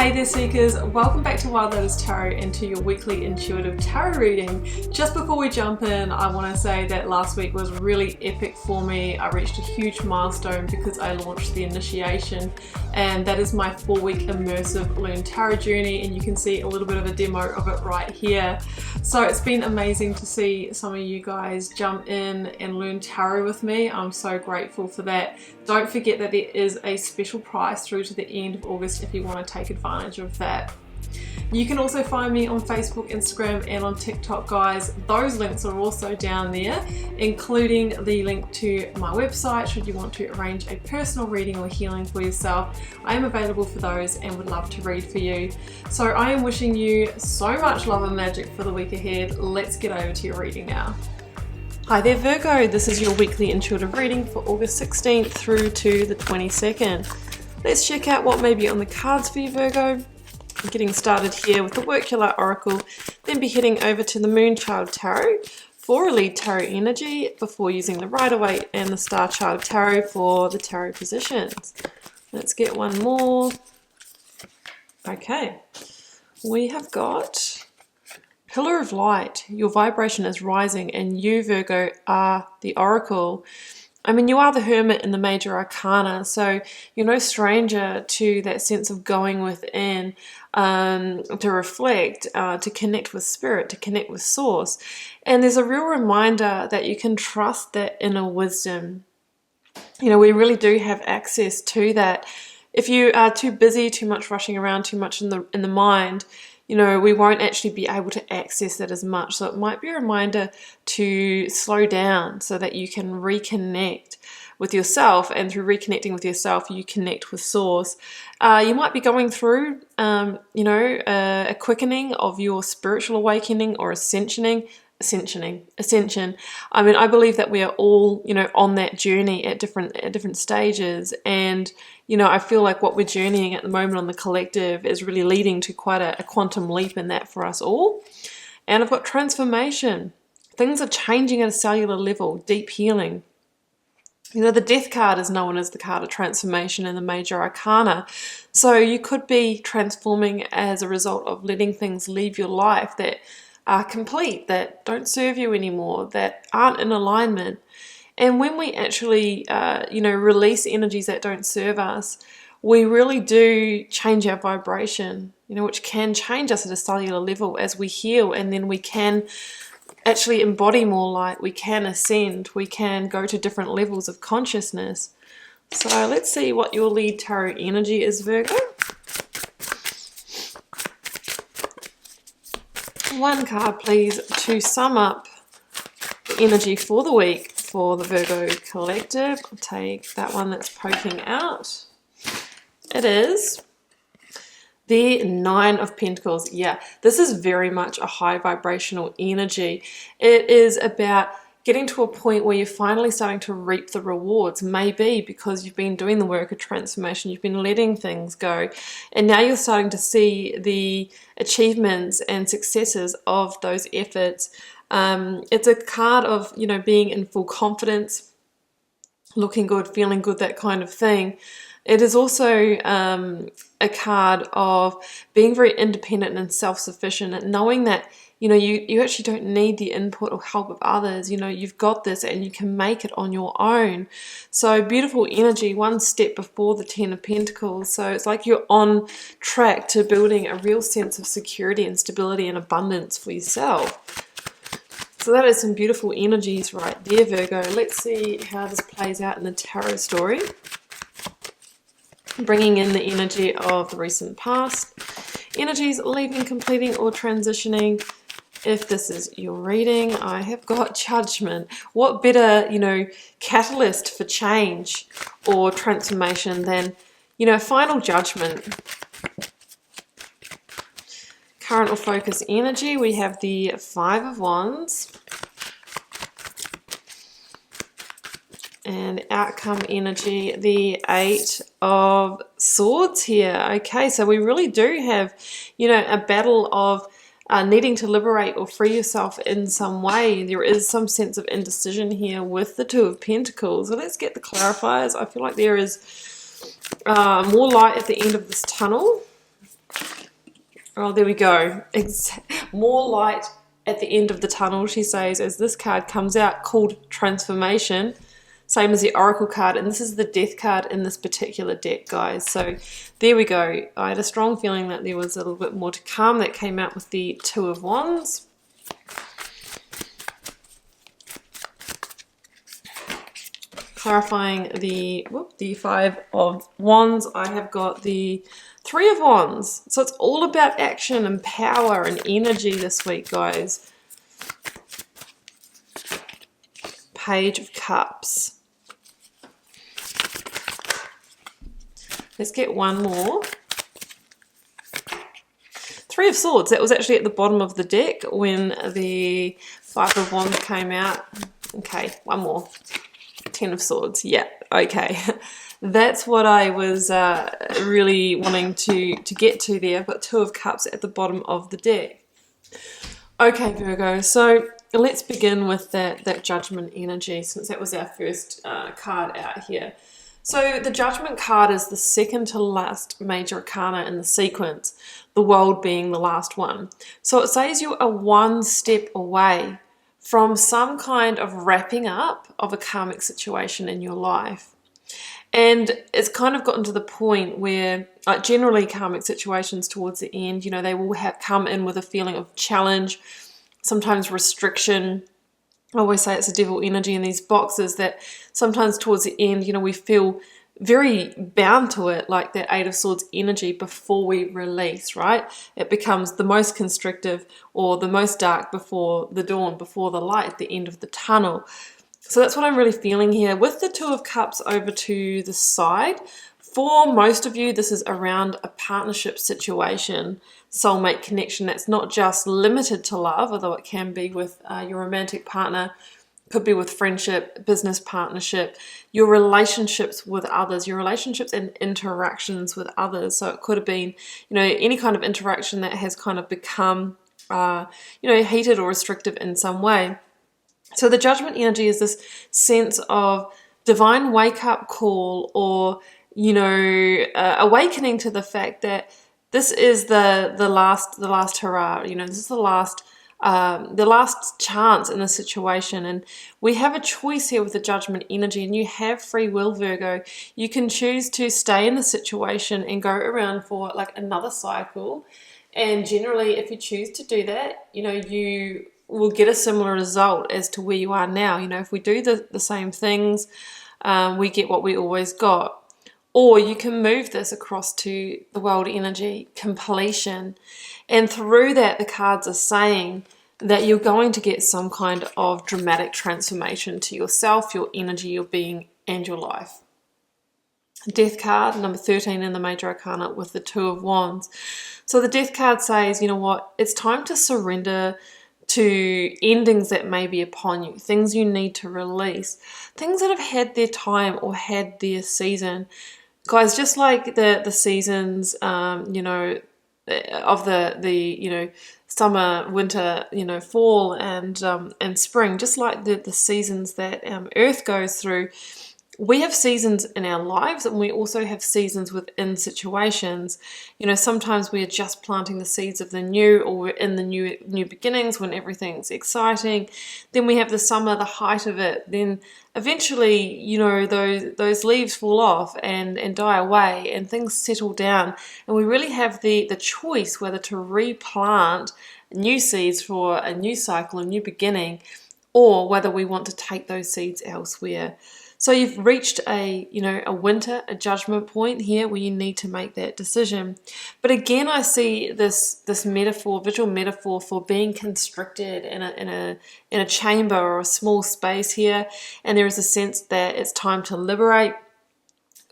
Hey there Seekers, welcome back to Wild Lotus Tarot and to your weekly intuitive tarot reading. Just before we jump in, I want to say that last week was really epic for me. I reached a huge milestone because I launched the initiation, and that is my 4-week immersive Learn Tarot journey, and you can see a little bit of a demo of it right here. So it's been amazing to see some of you guys jump in and learn tarot with me. I'm so grateful for that. Don't forget that there is a special price through to the end of August if you want to take advantage of that. You can also find me on Facebook, Instagram and on TikTok, guys. Those links are also down there, including the link to my website should you want to arrange a personal reading or healing for yourself. I am available for those and would love to read for you. So I am wishing you so much love and magic for the week ahead. Let's get over to your reading now. Hi there Virgo, this is your weekly intuitive reading for August 16th through to the 22nd. Let's check out what may be on the cards for you, Virgo. I'm getting started here with the Workular Oracle, then be heading over to the Moon Child Tarot for a lead tarot energy before using the Rider-Waite and the Star Child Tarot for the tarot positions. Let's get one more. Okay, we have got Pillar of Light. Your vibration is rising and you, Virgo, are the Oracle. I mean, you are the Hermit in the Major Arcana, so you're no stranger to that sense of going within to reflect, to connect with Spirit, to connect with Source. And there's a real reminder that you can trust that inner wisdom. You know, we really do have access to that. If you are too busy, too much rushing around, too much in the mind, you know, we won't actually be able to access that as much. So it might be a reminder to slow down so that you can reconnect with yourself, and through reconnecting with yourself, you connect with Source. You might be going through, a quickening of your spiritual awakening or ascension. I mean, I believe that we are all, on that journey at different stages, and I feel like what we're journeying at the moment on the collective is really leading to quite a quantum leap in that for us all. And I've got transformation. Things are changing at a cellular level, deep healing. The Death card is known as the card of transformation in the Major Arcana. So you could be transforming as a result of letting things leave your life that are complete, that don't serve you anymore, that aren't in alignment. And when we actually, release energies that don't serve us, we really do change our vibration, which can change us at a cellular level as we heal, and then we can actually embody more light, we can ascend, we can go to different levels of consciousness. So let's see what your lead tarot energy is, Virgo. One card, please, to sum up the energy for the week for the Virgo collective. I'll take that one that's poking out. It is the Nine of Pentacles. Yeah, this is very much a high vibrational energy. It is about getting to a point where you're finally starting to reap the rewards, maybe because you've been doing the work of transformation, you've been letting things go, and now you're starting to see the achievements and successes of those efforts. It's a card of, being in full confidence, looking good, feeling good, that kind of thing. It is also a card of being very independent and self-sufficient, and knowing that you actually don't need the input or help of others. You've got this and you can make it on your own. So beautiful energy, one step before the Ten of Pentacles. So it's like you're on track to building a real sense of security and stability and abundance for yourself. So that is some beautiful energies right there, Virgo. Let's see how this plays out in the tarot story. Bringing in the energy of the recent past. Energies leaving, completing, or transitioning. If this is your reading, I have got Judgment. What better, catalyst for change or transformation than, final judgment. Current or focus energy, we have the Five of Wands. And outcome energy, the Eight of Swords here. Okay, so we really do have, a battle of needing to liberate or free yourself in some way. There is some sense of indecision here with the Two of Pentacles. So let's get the clarifiers. I feel like there is more light at the end of this tunnel. Oh, there we go. More light at the end of the tunnel, she says, as this card comes out, called Transformation. Same as the Oracle card, and this is the Death card in this particular deck, guys. So there we go. I had a strong feeling that there was a little bit more to come. That came out with the Two of Wands. Clarifying the Five of Wands, I have got the Three of Wands. So it's all about action and power and energy this week, guys. Page of Cups. Let's get one more. Three of Swords. That was actually at the bottom of the deck when the Five of Wands came out. Okay, one more. 10 of Swords. Yeah, okay. That's what I was really wanting to get to there. I've got Two of Cups at the bottom of the deck. Okay, Virgo, so let's begin with that Judgment energy, since that was our first card out here. So the Judgment card is the second to last major arcana in the sequence, the World being the last one. So it says you are one step away from some kind of wrapping up of a karmic situation in your life. And it's kind of gotten to the point where, like, generally karmic situations towards the end, you know, they will come in with a feeling of challenge, sometimes restriction. I always say it's a devil energy in these boxes that sometimes towards the end, you know, we feel very bound to it, like that Eight of Swords energy before we release, right? It becomes the most constrictive or the most dark before the dawn, before the light at the end of the tunnel. So that's what I'm really feeling here. With the Two of Cups over to the side, for most of you, this is around a partnership situation, soulmate connection that's not just limited to love, although it can be with your romantic partner, could be with friendship, business partnership, your relationships with others, your relationships and interactions with others. So it could have been, you know, any kind of interaction that has kind of become, you know, heated or restrictive in some way. So the Judgment energy is this sense of divine wake-up call, or, you know, awakening to the fact that this is the last hurrah. You know, this is the last chance in the situation, and we have a choice here with the Judgment energy, and you have free will, Virgo. You can choose to stay in the situation and go around for like another cycle, and generally if you choose to do that, you know, you will get a similar result as to where you are now. You know, if we do the same things, we get what we always got. Or you can move this across to the World energy, completion. And through that, the cards are saying that you're going to get some kind of dramatic transformation to yourself, your energy, your being, and your life. Death card, number 13 in the Major Arcana with the Two of Wands. So the Death card says, you know what, it's time to surrender to endings that may be upon you, things you need to release, things that have had their time or had their season. Guys, just like the seasons, you know, of the you know, summer, winter, you know, fall and spring, just like the seasons that Earth goes through, we have seasons in our lives, and we also have seasons within situations. You know, sometimes we are just planting the seeds of the new, or we're in the new beginnings when everything's exciting. Then we have the summer, the height of it. Then eventually, you know, those leaves fall off and die away, and things settle down. And we really have the choice whether to replant new seeds for a new cycle, a new beginning, or whether we want to take those seeds elsewhere. So you've reached a winter, a judgment point here where you need to make that decision. But again, I see this metaphor, visual metaphor for being constricted in a chamber or a small space here, and there is a sense that it's time to liberate.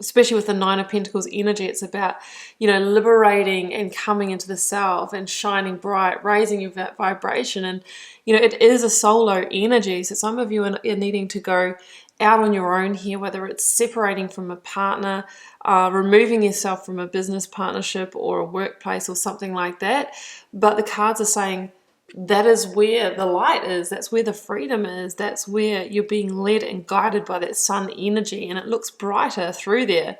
Especially with the Nine of Pentacles energy, it's about, you know, liberating and coming into the self and shining bright, raising your vibration. And, you know, it is a solo energy. So some of you are needing to go out on your own here, whether it's separating from a partner, removing yourself from a business partnership or a workplace or something like that. But the cards are saying that is where the light is, that's where the freedom is, that's where you're being led and guided by that sun energy, and it looks brighter through there.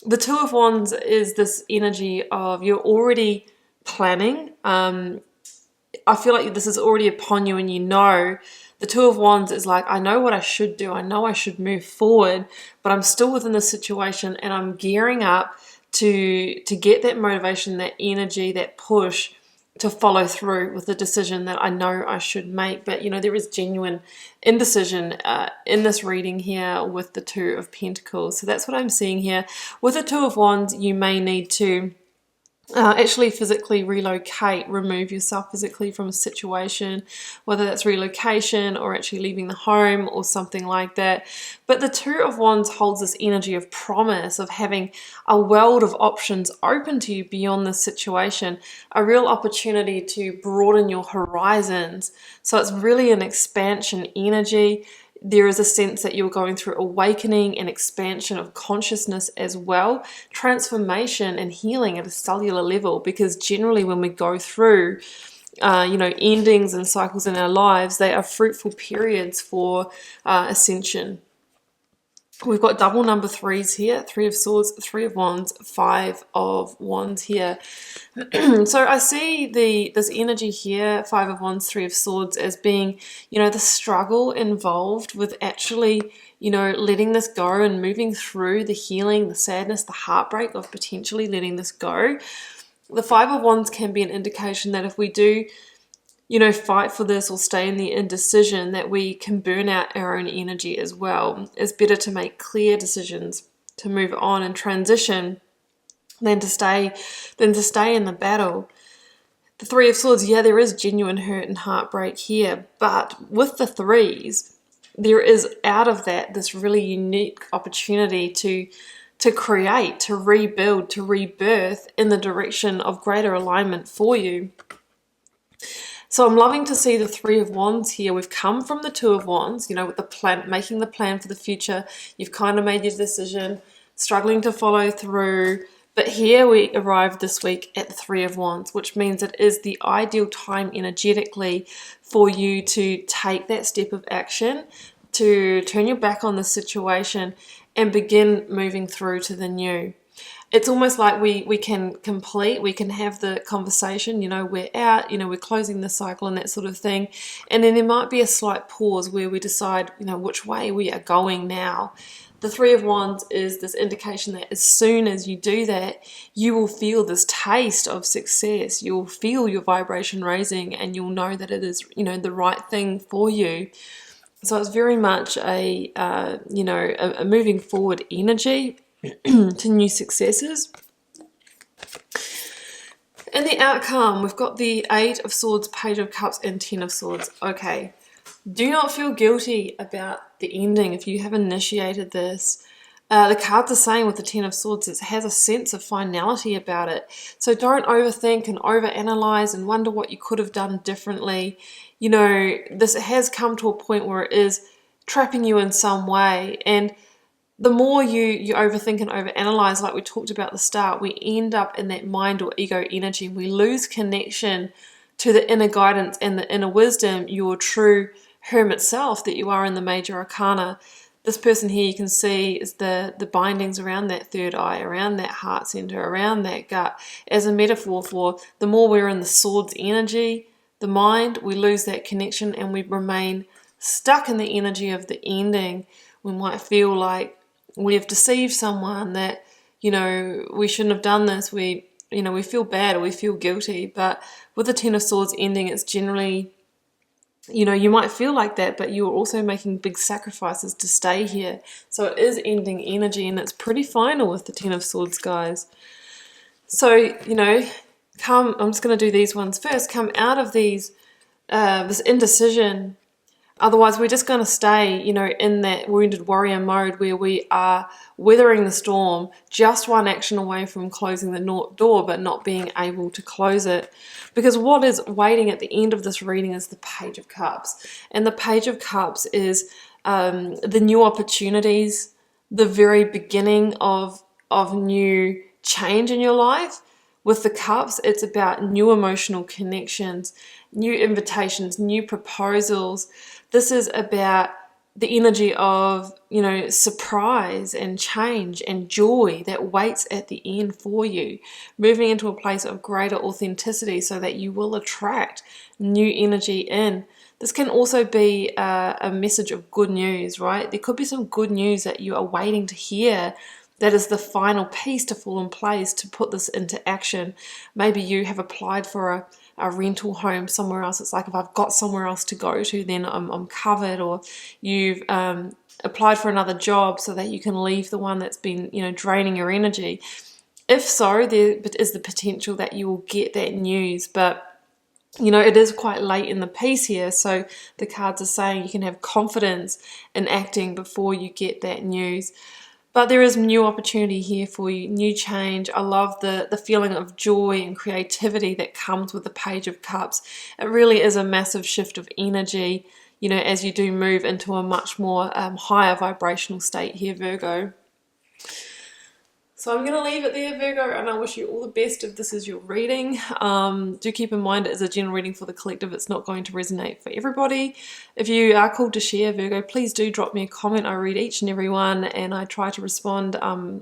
The Two of Wands is this energy of you're already planning. I feel like this is already upon you, and you know. The Two of Wands is like, I know what I should do. I know I should move forward, but I'm still within this situation, and I'm gearing up to get that motivation, that energy, that push to follow through with the decision that I know I should make. But, you know, there is genuine indecision in this reading here with the Two of Pentacles. So that's what I'm seeing here. With the Two of Wands, you may need to actually physically relocate, remove yourself physically from a situation, whether that's relocation or actually leaving the home or something like that. But the Two of Wands holds this energy of promise, of having a world of options open to you beyond this situation, a real opportunity to broaden your horizons. So it's really an expansion energy. There is a sense that you're going through awakening and expansion of consciousness as well, transformation and healing at a cellular level, because generally when we go through you know, endings and cycles in our lives, they are fruitful periods for ascension. We've got double number threes here, Three of Swords, Three of Wands, Five of Wands here. So I see this energy here, Five of Wands, Three of Swords, as being, you know, the struggle involved with actually, you know, letting this go and moving through the healing, the sadness, the heartbreak of potentially letting this go. The Five of Wands can be an indication that if we do, you know, fight for this or stay in the indecision, that we can burn out our own energy as well. It's better to make clear decisions, to move on and transition than to stay in the battle. The Three of Swords, yeah, there is genuine hurt and heartbreak here, but with the threes, there is out of that this really unique opportunity to create, to rebuild, to rebirth in the direction of greater alignment for you. So I'm loving to see the Three of Wands here. We've come from the Two of Wands, you know, with the plan, making the plan for the future. You've kind of made your decision, struggling to follow through. But here we arrived this week at the Three of Wands, which means it is the ideal time energetically for you to take that step of action, to turn your back on the situation and begin moving through to the new. It's almost like we can have the conversation, you know, we're out, you know, we're closing the cycle and that sort of thing. And then there might be a slight pause where we decide, you know, which way we are going now. The Three of Wands is this indication that as soon as you do that, you will feel this taste of success. You'll feel your vibration raising and you'll know that it is, you know, the right thing for you. So it's very much a moving forward energy to new successes. And the outcome, we've got the Eight of Swords, Page of Cups, and Ten of Swords. Okay, do not feel guilty about the ending if you have initiated this. The cards are saying with the Ten of Swords, it has a sense of finality about it. So don't overthink and overanalyze and wonder what you could have done differently. You know, this has come to a point where it is trapping you in some way, and the more you overthink and overanalyze, like we talked about at the start, we end up in that mind or ego energy. We lose connection to the inner guidance and the inner wisdom, your true hermit self that you are in the major arcana. This person here, you can see, is the bindings around that third eye, around that heart center, around that gut, as a metaphor for the more we're in the swords energy, the mind, we lose that connection and we remain stuck in the energy of the ending. We might feel like we have deceived someone, that, you know, we shouldn't have done this. We feel bad or we feel guilty. But with the Ten of Swords ending, it's generally, you know, you might feel like that, but you're also making big sacrifices to stay here. So it is ending energy, and it's pretty final with the Ten of Swords, guys. So, you know, I'm just going to do these ones first. Come out of these, this indecision. Otherwise, we're just going to stay, you know, in that wounded warrior mode where we are weathering the storm, just one action away from closing the door, but not being able to close it. Because what is waiting at the end of this reading is the Page of Cups. And the Page of Cups is the new opportunities, the very beginning of new change in your life. With the Cups, it's about new emotional connections, new invitations, new proposals. This is about the energy of, you know, surprise and change and joy that waits at the end for you, moving into a place of greater authenticity so that you will attract new energy in. This can also be a message of good news, right? There could be some good news that you are waiting to hear that is the final piece to fall in place to put this into action. Maybe you have applied for a rental home somewhere else. It's like, if I've got somewhere else to go to, then I'm covered. Or you've applied for another job so that you can leave the one that's been, you know, draining your energy. If so, there is the potential that you will get that news. But you know, it is quite late in the piece here, so the cards are saying you can have confidence in acting before you get that news. But there is new opportunity here for you, new change. I love the feeling of joy and creativity that comes with the Page of Cups. It really is a massive shift of energy, you know, as you do move into a much more higher vibrational state here, Virgo. So I'm going to leave it there, Virgo, and I wish you all the best if this is your reading. Do keep in mind it is a general reading for the collective. It's not going to resonate for everybody. If you are called to share, Virgo, please do drop me a comment. I read each and every one, and I try to respond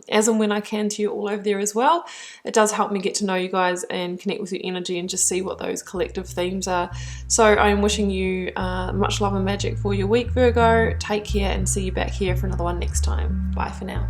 as and when I can to you all over there as well. It does help me get to know you guys and connect with your energy and just see what those collective themes are. So I'm wishing you much love and magic for your week, Virgo. Take care and see you back here for another one next time. Bye for now.